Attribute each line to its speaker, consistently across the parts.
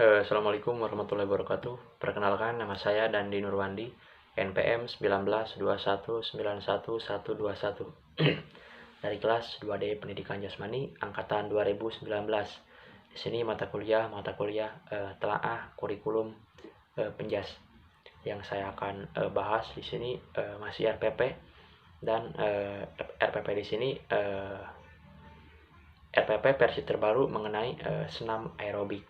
Speaker 1: Assalamualaikum warahmatullahi wabarakatuh. Perkenalkan, nama saya Dandi Nurwandi, NPM 1921911121 dari kelas 2D Pendidikan Jasmani angkatan 2019. Di sini mata kuliah telaah kurikulum Penjas. Yang saya akan bahas di sini masih RPP, dan RPP di sini RPP versi terbaru mengenai senam aerobik.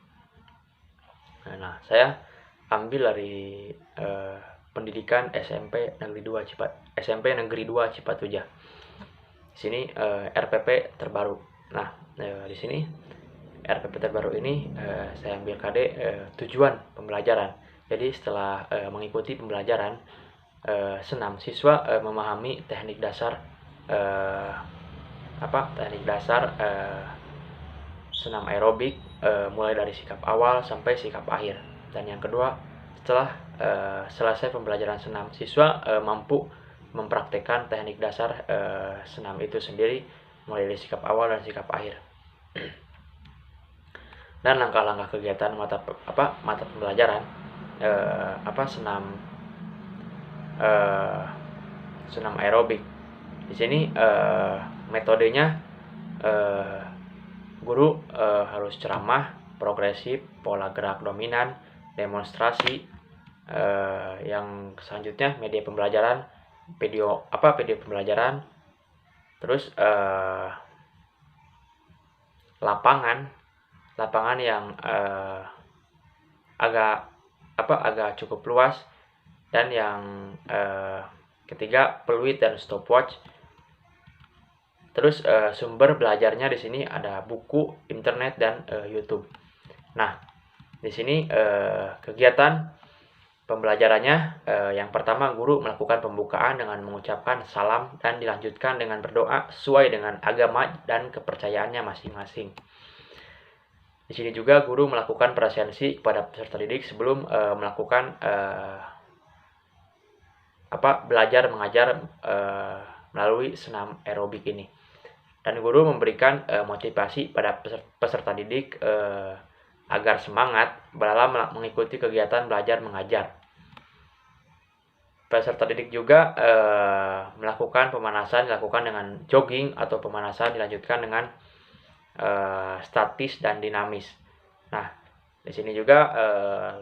Speaker 1: Nah, saya ambil dari pendidikan SMP Negeri 2 Cipatujah. Di sini RPP terbaru. Nah, di sini RPP terbaru ini saya ambil KD tujuan pembelajaran. Jadi setelah mengikuti pembelajaran senam, siswa memahami teknik dasar senam aerobik, mulai dari sikap awal sampai sikap akhir. Dan yang kedua, setelah selesai pembelajaran senam, siswa mampu mempraktekkan teknik dasar senam itu sendiri, mulai dari sikap awal dan sikap akhir. Dan langkah-langkah kegiatan mata pembelajaran senam aerobik. Di sini metodenya guru harus ceramah, progresif, pola gerak dominan, demonstrasi. Yang selanjutnya media pembelajaran, video pembelajaran, terus lapangan yang agak cukup luas, dan yang ketiga peluit dan stopwatch. Terus sumber belajarnya di sini ada buku, internet, dan YouTube. Nah, di sini kegiatan pembelajarannya, yang pertama guru melakukan pembukaan dengan mengucapkan salam dan dilanjutkan dengan berdoa sesuai dengan agama dan kepercayaannya masing-masing. Di sini juga guru melakukan presensi kepada peserta didik sebelum melakukan belajar mengajar melalui senam aerobik ini. Dan guru memberikan motivasi pada peserta didik agar semangat dalam mengikuti kegiatan belajar mengajar. Peserta didik juga melakukan pemanasan dilakukan dengan jogging, atau pemanasan dilanjutkan dengan statis dan dinamis. Nah, di sini juga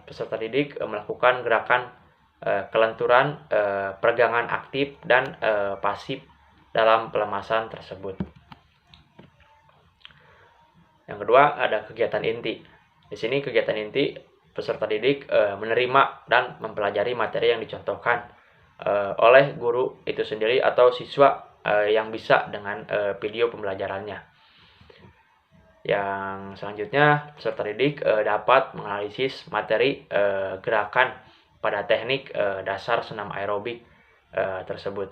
Speaker 1: peserta didik melakukan gerakan kelenturan, peregangan aktif dan pasif dalam pelemasan tersebut. Yang kedua ada kegiatan inti. Di sini kegiatan inti, peserta didik menerima dan mempelajari materi yang dicontohkan oleh guru itu sendiri atau siswa yang bisa dengan video pembelajarannya. Yang selanjutnya, peserta didik dapat menganalisis materi gerakan pada teknik dasar senam aerobik tersebut.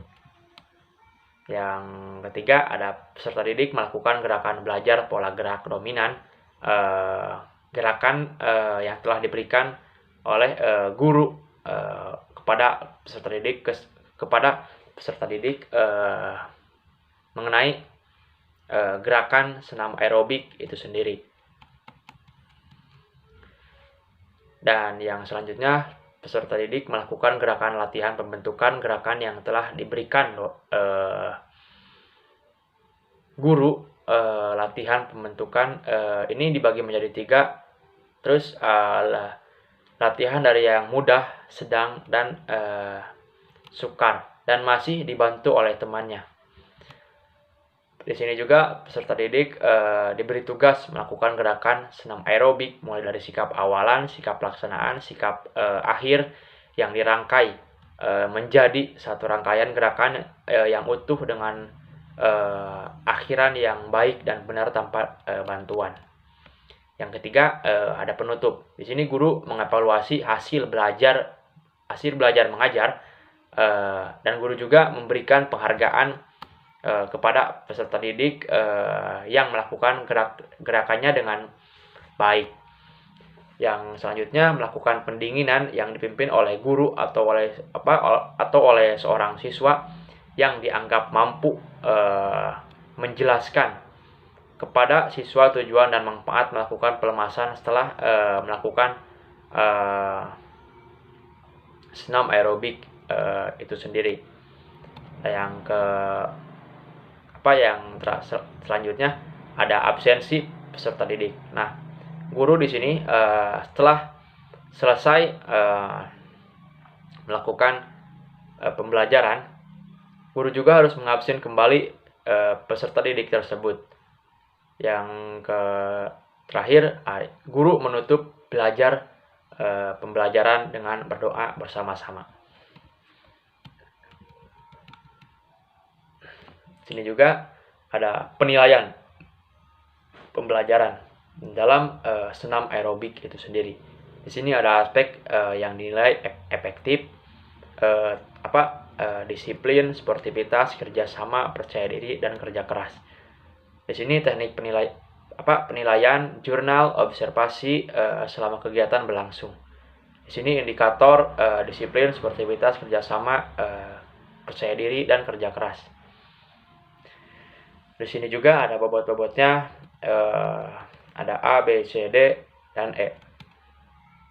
Speaker 1: Yang ketiga ada peserta didik melakukan gerakan belajar pola gerak dominan, gerakan yang telah diberikan oleh guru kepada peserta didik mengenai gerakan senam aerobik itu sendiri. Dan yang selanjutnya, peserta didik melakukan gerakan latihan pembentukan gerakan yang telah diberikan guru. Latihan pembentukan ini dibagi menjadi 3. Terus latihan dari yang mudah, sedang, dan sukar, dan masih dibantu oleh temannya. Di sini juga peserta didik diberi tugas melakukan gerakan senam aerobik mulai dari sikap awalan, sikap pelaksanaan, sikap akhir yang dirangkai menjadi satu rangkaian gerakan yang utuh dengan akhiran yang baik dan benar tanpa bantuan. Yang ketiga ada penutup. Di sini guru mengevaluasi hasil belajar mengajar, dan guru juga memberikan penghargaan kepada peserta didik yang melakukan gerakannya dengan baik. Yang selanjutnya melakukan pendinginan yang dipimpin oleh guru atau oleh seorang siswa yang dianggap mampu menjelaskan kepada siswa tujuan dan manfaat melakukan pelemasan setelah melakukan senam aerobik itu sendiri. Yang selanjutnya ada absensi peserta didik. Nah, guru di sini setelah selesai melakukan pembelajaran, guru juga harus mengabsen kembali peserta didik tersebut. Yang terakhir, guru menutup pembelajaran dengan berdoa bersama-sama. Sini juga ada penilaian pembelajaran dalam senam aerobik itu sendiri. Di sini ada aspek yang dinilai efektif, disiplin, sportivitas, kerjasama, percaya diri, dan kerja keras. Di sini teknik penilaian jurnal observasi selama kegiatan berlangsung. Di sini indikator disiplin, sportivitas, kerjasama, percaya diri, dan kerja keras. Di sini juga ada bobot-bobotnya, ada A, B, C, D, dan E.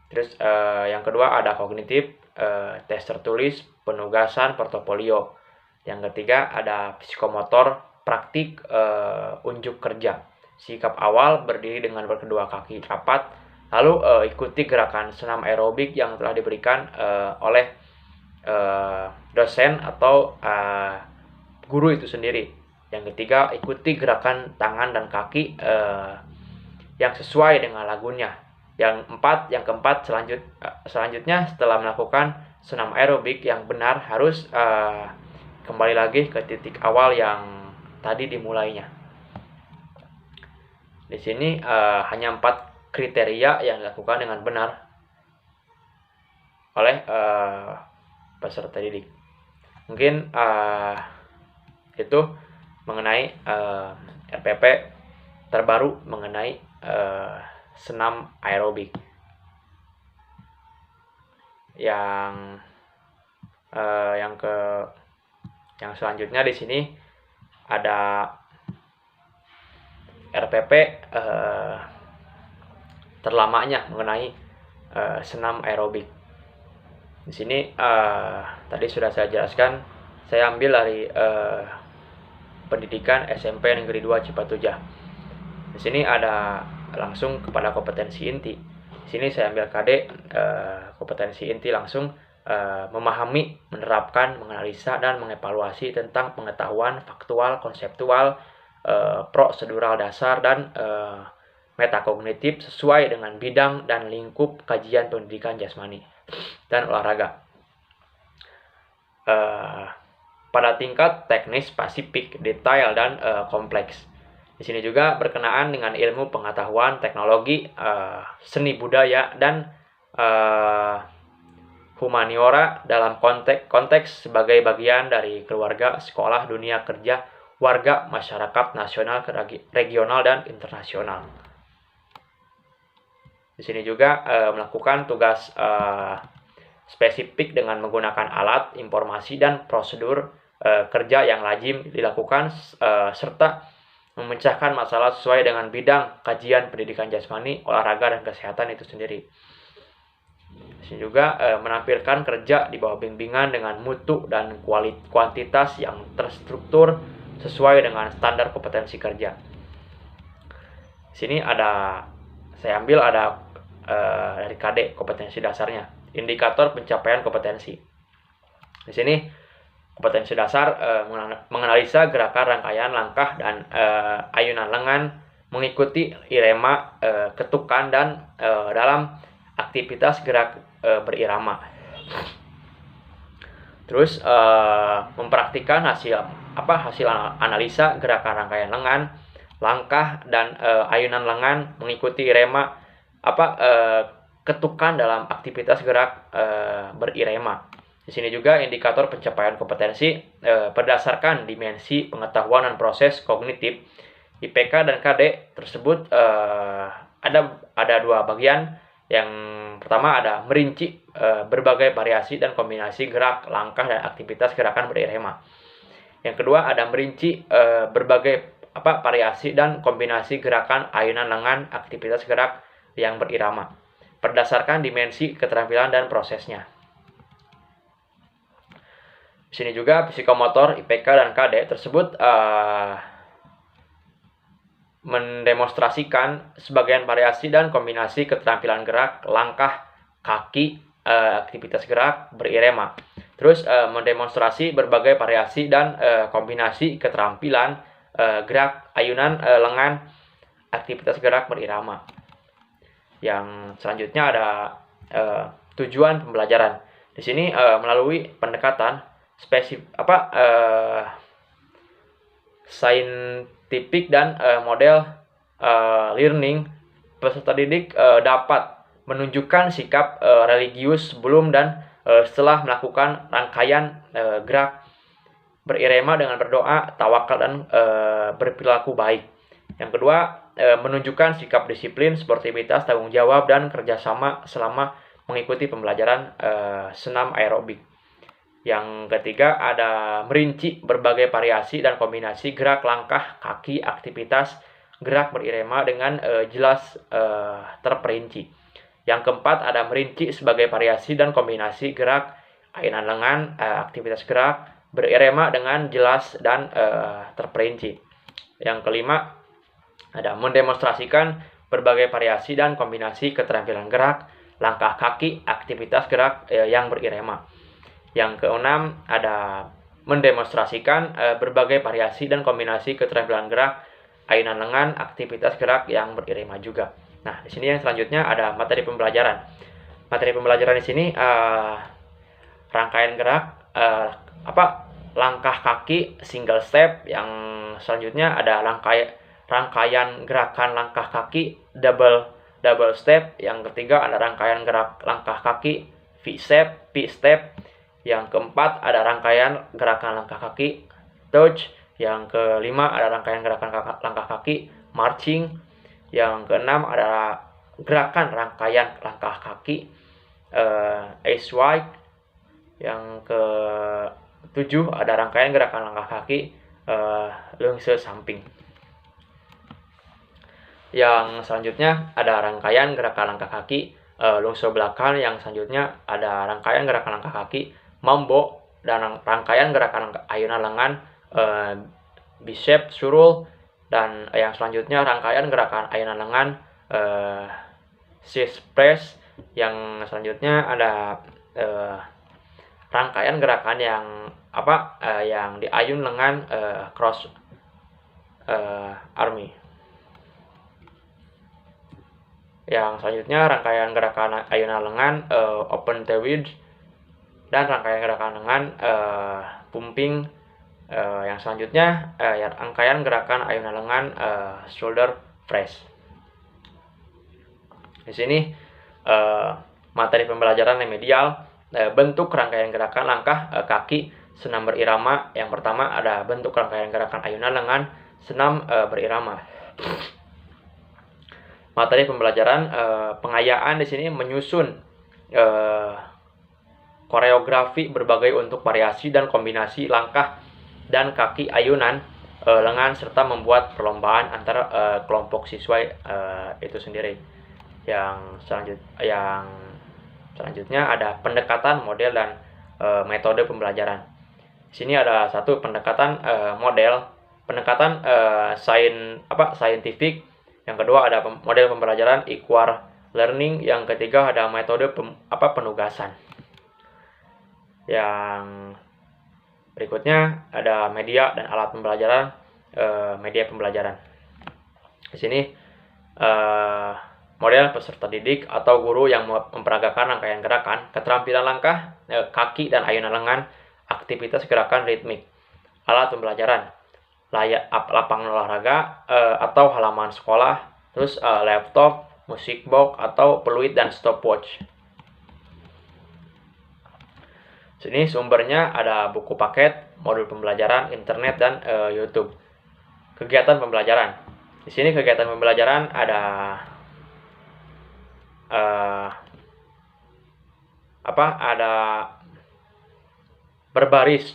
Speaker 1: Terus yang kedua ada kognitif, tes tertulis, penugasan, portofolio. Yang ketiga ada psikomotor, praktik, unjuk kerja. Sikap awal, berdiri dengan kedua kaki rapat, lalu ikuti gerakan senam aerobik yang telah diberikan oleh dosen atau guru itu sendiri. Yang ketiga, ikuti gerakan tangan dan kaki yang sesuai dengan lagunya. Yang keempat, selanjutnya setelah melakukan senam aerobik yang benar harus kembali lagi ke titik awal yang tadi dimulainya. Di sini hanya 4 kriteria yang dilakukan dengan benar oleh peserta didik. Mungkin itu mengenai RPP terbaru mengenai senam aerobik. Yang selanjutnya di sini ada RPP terlamanya mengenai senam aerobik. Di sini tadi sudah saya jelaskan, saya ambil dari pendidikan SMP Negeri 2 Cipatujah. Di sini ada langsung kepada kompetensi inti. Di sini saya ambil KD kompetensi inti langsung memahami, menerapkan, menganalisa, dan mengevaluasi tentang pengetahuan faktual, konseptual, prosedural dasar, dan metakognitif sesuai dengan bidang dan lingkup kajian pendidikan jasmani dan olahraga. Pada tingkat teknis, spesifik, detail, dan kompleks. Di sini juga berkenaan dengan ilmu pengetahuan, teknologi, seni budaya, dan humaniora dalam konteks sebagai bagian dari keluarga, sekolah, dunia kerja, warga, masyarakat nasional, regional, dan internasional. Di sini juga melakukan tugas spesifik dengan menggunakan alat, informasi, dan prosedur kerja yang lazim dilakukan serta memecahkan masalah sesuai dengan bidang kajian pendidikan jasmani, olahraga, dan kesehatan itu sendiri. Di sini juga menampilkan kerja di bawah bimbingan dengan mutu dan kuantitas yang terstruktur sesuai dengan standar kompetensi kerja. Di sini saya ambil dari KD kompetensi dasarnya, indikator pencapaian kompetensi. Di sini kompetensi dasar menganalisa gerakan, rangkaian, langkah, dan ayunan lengan mengikuti irama, ketukan, dan dalam aktivitas gerak berirama. Terus mempraktikkan hasil analisa gerakan, rangkaian lengan, langkah, dan ayunan lengan mengikuti irama, ketukan dalam aktivitas gerak berirama. Di sini juga indikator pencapaian kompetensi berdasarkan dimensi pengetahuan dan proses kognitif. IPK dan KD tersebut ada 2 bagian. Yang pertama ada merinci berbagai variasi dan kombinasi gerak, langkah, dan aktivitas gerakan berirama. Yang kedua ada merinci berbagai variasi dan kombinasi gerakan ayunan lengan aktivitas gerak yang berirama berdasarkan dimensi keterampilan dan prosesnya. Di sini juga psikomotor IPK dan KD tersebut mendemonstrasikan sebagian variasi dan kombinasi keterampilan gerak, langkah, kaki, aktivitas gerak berirama. Terus mendemonstrasi berbagai variasi dan kombinasi keterampilan gerak, ayunan lengan, aktivitas gerak berirama. Yang selanjutnya ada tujuan pembelajaran. Di sini melalui pendekatan saintifik dan model learning, peserta didik dapat menunjukkan sikap religius sebelum dan setelah melakukan rangkaian gerak berirama dengan berdoa, tawakal, dan berperilaku baik. Yang kedua, menunjukkan sikap disiplin, sportivitas, tanggung jawab, dan kerjasama selama mengikuti pembelajaran senam aerobik. Yang ketiga, ada merinci berbagai variasi dan kombinasi gerak, langkah, kaki, aktivitas gerak berirama dengan jelas terperinci. Yang keempat, ada merinci sebagai variasi dan kombinasi gerak, ayunan lengan, aktivitas gerak berirama dengan jelas dan terperinci. Yang kelima, ada mendemonstrasikan berbagai variasi dan kombinasi keterampilan gerak, langkah kaki, aktivitas gerak yang berirama. Yang keenam, ada mendemonstrasikan berbagai variasi dan kombinasi keterampilan gerak, ayunan lengan, aktivitas gerak yang berirama juga. Nah, di sini yang selanjutnya ada materi pembelajaran. Materi pembelajaran di sini rangkaian gerak, langkah kaki single step. Yang selanjutnya ada rangkaian gerakan langkah kaki double step. Yang ketiga ada rangkaian gerak langkah kaki V step. Yang keempat ada rangkaian gerakan langkah kaki touch. Yang kelima ada rangkaian gerakan langkah kaki marching. Yang keenam ada gerakan rangkaian langkah kaki ace wide. Yang ketujuh ada rangkaian gerakan langkah kaki lungse samping. Yang selanjutnya ada rangkaian gerakan langkah kaki lungse belakang. Yang selanjutnya ada rangkaian gerakan langkah kaki mambo, dan rangkaian gerakan ayunan lengan bicep surul. Dan yang selanjutnya rangkaian gerakan ayunan lengan chest press. Yang selanjutnya ada rangkaian gerakan yang yang diayun lengan cross army. Yang selanjutnya rangkaian gerakan ayunan lengan open tewid, dan rangkaian gerakan lengan pumping. Yang selanjutnya rangkaian gerakan ayunan lengan shoulder press. Di sini materi pembelajaran remedial, bentuk rangkaian gerakan langkah kaki senam berirama. Yang pertama ada bentuk rangkaian gerakan ayunan lengan senam berirama. Materi pembelajaran pengayaan di sini menyusun koreografi berbagai untuk variasi dan kombinasi langkah dan kaki ayunan lengan, serta membuat perlombaan antara kelompok siswa itu sendiri. Yang selanjutnya ada pendekatan, model, dan metode pembelajaran. Di sini ada satu pendekatan model, pendekatan saintifik. Yang kedua ada model pembelajaran equal learning. Yang ketiga ada metode penugasan. Yang berikutnya ada media dan alat pembelajaran, media pembelajaran. Di sini model peserta didik atau guru yang memperagakan rangkaian gerakan, keterampilan langkah, kaki dan ayunan lengan, aktivitas gerakan ritmik. Alat pembelajaran, lapangan olahraga atau halaman sekolah, terus laptop, musik box atau peluit dan stopwatch. Sini sumbernya ada buku paket, modul pembelajaran, internet, dan YouTube. Kegiatan pembelajaran. Di sini kegiatan pembelajaran ada ada berbaris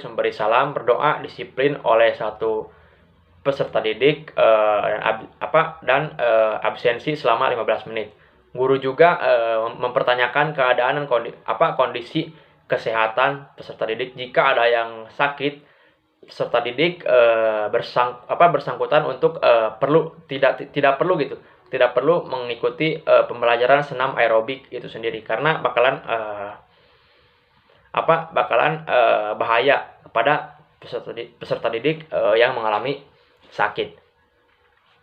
Speaker 1: memberi salam, berdoa, disiplin oleh satu peserta didik dan absensi selama 15 menit. Guru juga mempertanyakan keadaan dan kondisi kesehatan peserta didik. Jika ada yang sakit, peserta didik bersangkutan untuk tidak perlu mengikuti pembelajaran senam aerobik itu sendiri, karena bakalan bahaya kepada peserta didik yang mengalami sakit.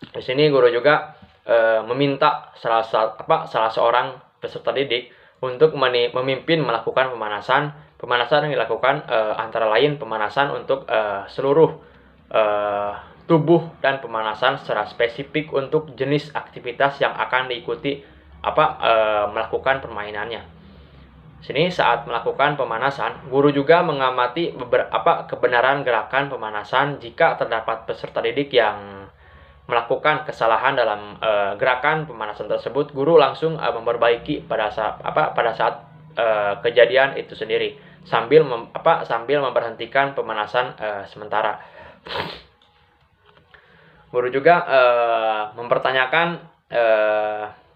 Speaker 1: Di sini guru juga meminta salah seorang peserta didik untuk memimpin melakukan pemanasan yang dilakukan antara lain pemanasan untuk seluruh tubuh dan pemanasan secara spesifik untuk jenis aktivitas yang akan diikuti melakukan permainannya. Sini saat melakukan pemanasan, guru juga mengamati kebenaran gerakan pemanasan. Jika terdapat peserta didik yang melakukan kesalahan dalam gerakan pemanasan tersebut, guru langsung memperbaiki pada saat kejadian itu sendiri, sambil memberhentikan pemanasan sementara. Guru juga mempertanyakan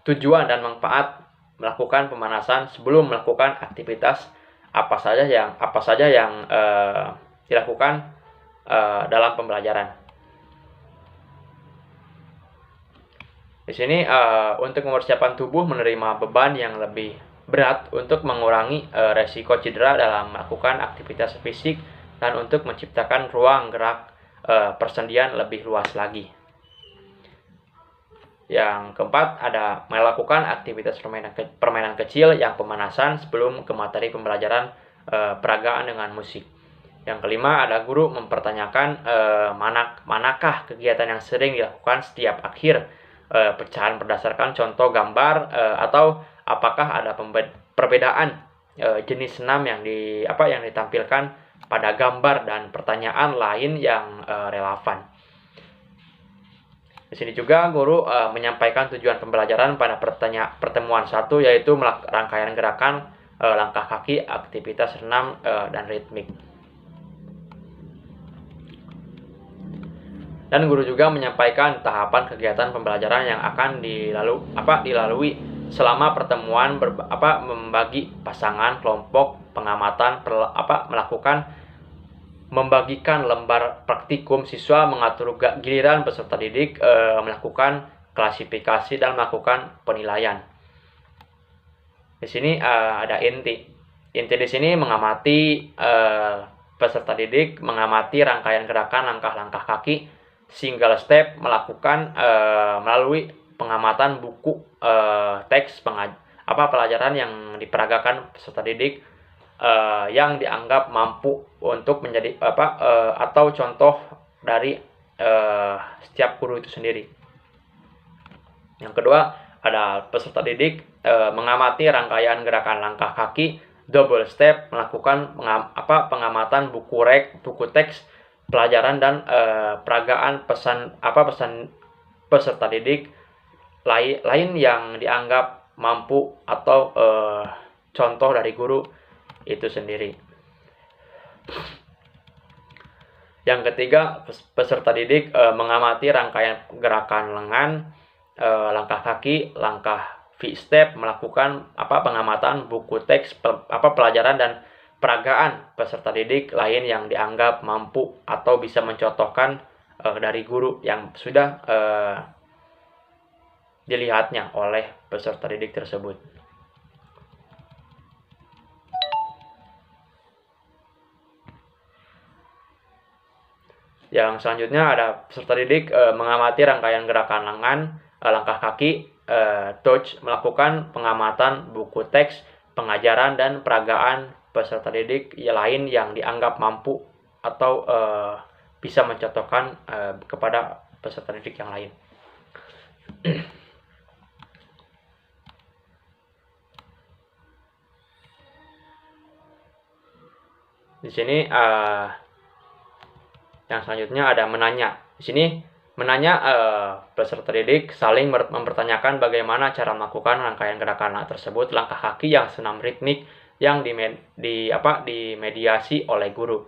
Speaker 1: tujuan dan manfaat melakukan pemanasan sebelum melakukan aktivitas apa saja yang dilakukan dalam pembelajaran. Di sini untuk mempersiapkan tubuh menerima beban yang lebih berat untuk mengurangi resiko cedera dalam melakukan aktivitas fisik dan untuk menciptakan ruang gerak persendian lebih luas lagi. Yang keempat, ada melakukan aktivitas permainan kecil yang pemanasan sebelum ke materi pembelajaran peragaan dengan musik. Yang kelima, ada guru mempertanyakan manakah kegiatan yang sering dilakukan setiap akhir pecahan berdasarkan contoh gambar atau apakah ada perbedaan jenis senam yang ditampilkan pada gambar dan pertanyaan lain yang relevan. Di sini juga guru menyampaikan tujuan pembelajaran pada pertemuan 1, yaitu rangkaian gerakan, langkah kaki, aktivitas senam, dan ritmik. Dan guru juga menyampaikan tahapan kegiatan pembelajaran yang akan dilalui selama pertemuan, membagi pasangan, kelompok, pengamatan, membagikan lembar praktikum, siswa mengatur giliran peserta didik melakukan klasifikasi dan melakukan penilaian. Di sini ada inti di sini mengamati peserta didik mengamati rangkaian gerakan langkah-langkah kaki single step melakukan melalui pengamatan buku teks pelajaran yang diperagakan peserta didik yang dianggap mampu untuk menjadi atau contoh dari setiap guru itu sendiri. Yang kedua, ada peserta didik mengamati rangkaian gerakan langkah kaki double step, melakukan pengamatan buku teks pelajaran dan peragaan pesan peserta didik lain yang dianggap mampu atau contoh dari guru itu sendiri. Yang ketiga, peserta didik mengamati rangkaian gerakan lengan, langkah kaki, langkah V-step, melakukan pengamatan buku teks pelajaran dan peragaan peserta didik lain yang dianggap mampu atau bisa mencontohkan dari guru yang sudah dilihatnya oleh peserta didik tersebut. Yang selanjutnya ada peserta didik mengamati rangkaian gerakan lengan, langkah kaki, touch, melakukan pengamatan buku teks, pengajaran dan peragaan peserta didik lain yang dianggap mampu atau bisa mencontohkan kepada peserta didik yang lain. Di sini yang selanjutnya ada menanya. Di sini menanya peserta didik saling mempertanyakan bagaimana cara melakukan rangkaian gerakan tersebut, langkah kaki yang senam ritmik yang dimediasi oleh guru.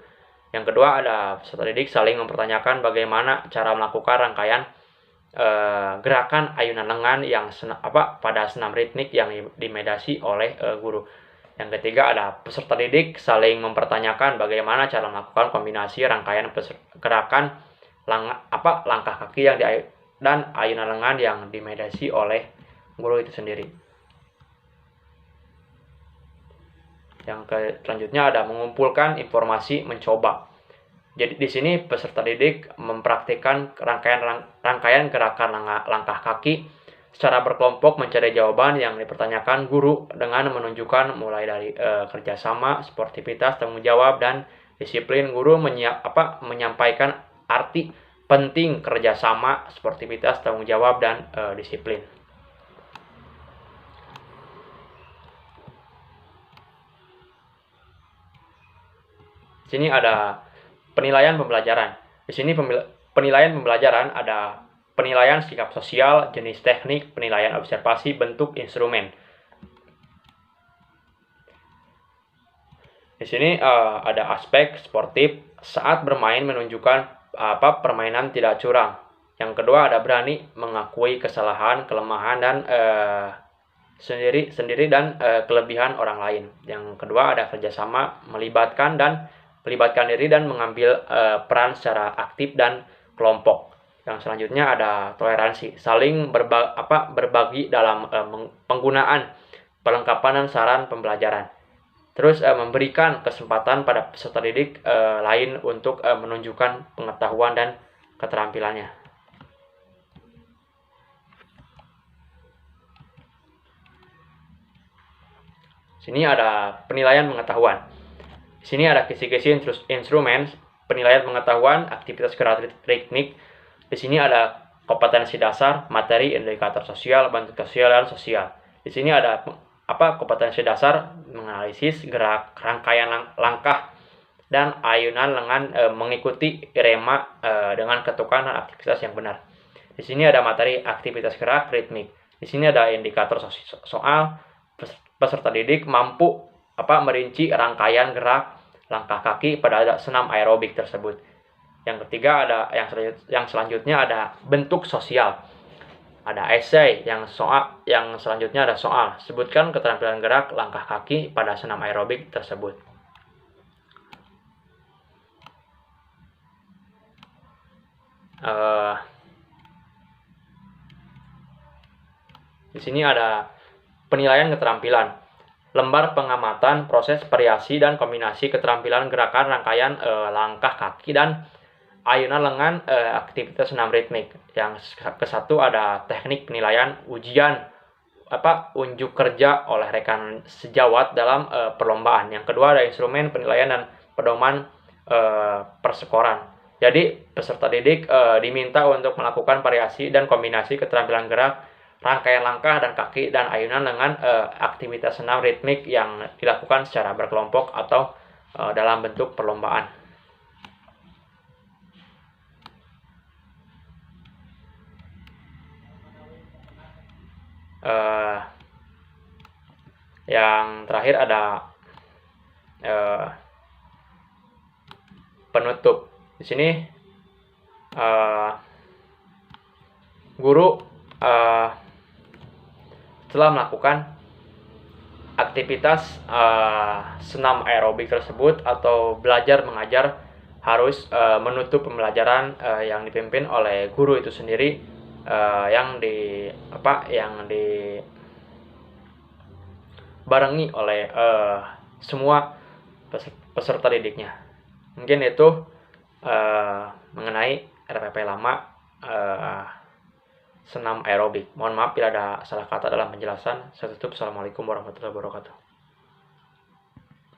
Speaker 1: Yang kedua ada peserta didik saling mempertanyakan bagaimana cara melakukan rangkaian gerakan ayunan lengan yang pada senam ritmik yang dimedasi oleh guru. Yang ketiga ada peserta didik saling mempertanyakan bagaimana cara melakukan kombinasi rangkaian gerakan langkah kaki dan ayunan lengan yang dimedasi oleh guru itu sendiri. Yang selanjutnya ada mengumpulkan informasi mencoba. Jadi di sini peserta didik mempraktikkan rangkaian gerakan langkah kaki secara berkelompok mencari jawaban yang dipertanyakan guru dengan menunjukkan mulai dari kerjasama, sportivitas, tanggung jawab, dan disiplin. Guru menyampaikan arti penting kerjasama, sportivitas, tanggung jawab, dan disiplin. Di sini ada penilaian pembelajaran. Di sini penilaian pembelajaran ada penilaian sikap sosial, jenis teknik, penilaian observasi, bentuk instrumen. Di sini ada aspek sportif, saat bermain menunjukkan permainan tidak curang. Yang kedua ada berani mengakui kesalahan, kelemahan, dan sendiri dan kelebihan orang lain. Yang kedua ada kerjasama, melibatkan diri dan mengambil peran secara aktif dan kelompok. Yang selanjutnya ada toleransi, saling berbagi dalam penggunaan perlengkapan dan saran pembelajaran. Terus memberikan kesempatan pada peserta didik lain untuk menunjukkan pengetahuan dan keterampilannya. Sini ada penilaian pengetahuan. Di sini ada kisi-kisi instrumen penilaian pengetahuan, aktivitas gerak ritmik. Di sini ada kompetensi dasar, materi, indikator sosial, bentuk sosial, dan sosial. Di sini ada kompetensi dasar, menganalisis gerak rangkaian langkah dan ayunan lengan mengikuti irama dengan ketukan dan aktivitas yang benar. Di sini ada materi aktivitas gerak ritmik. Di sini ada indikator soal, peserta didik mampu merinci rangkaian gerak langkah kaki pada senam aerobik tersebut. Yang ketiga ada yang selanjutnya ada bentuk sosial. Ada esai, yang selanjutnya ada soal. Sebutkan keterampilan gerak langkah kaki pada senam aerobik tersebut. Di sini ada penilaian keterampilan. Lembar pengamatan proses variasi dan kombinasi keterampilan gerakan rangkaian langkah kaki dan ayunan lengan aktivitas senam ritmik. Yang ke-1 ada teknik penilaian ujian unjuk kerja oleh rekan sejawat dalam perlombaan. Yang kedua ada instrumen penilaian dan pedoman persekoran. Jadi peserta didik diminta untuk melakukan variasi dan kombinasi keterampilan gerak rangkaian langkah dan kaki dan ayunan dengan aktivitas senam ritmik yang dilakukan secara berkelompok atau dalam bentuk perlombaan. Yang terakhir ada penutup. Di sini guru setelah melakukan aktivitas senam aerobik tersebut atau belajar mengajar harus menutup pembelajaran yang dipimpin oleh guru itu sendiri yang dibarengi oleh semua peserta didiknya. Mungkin itu mengenai RPP lama senam aerobik. Mohon maaf bila ada salah kata dalam penjelasan. Saya tutup. Assalamualaikum warahmatullahi wabarakatuh.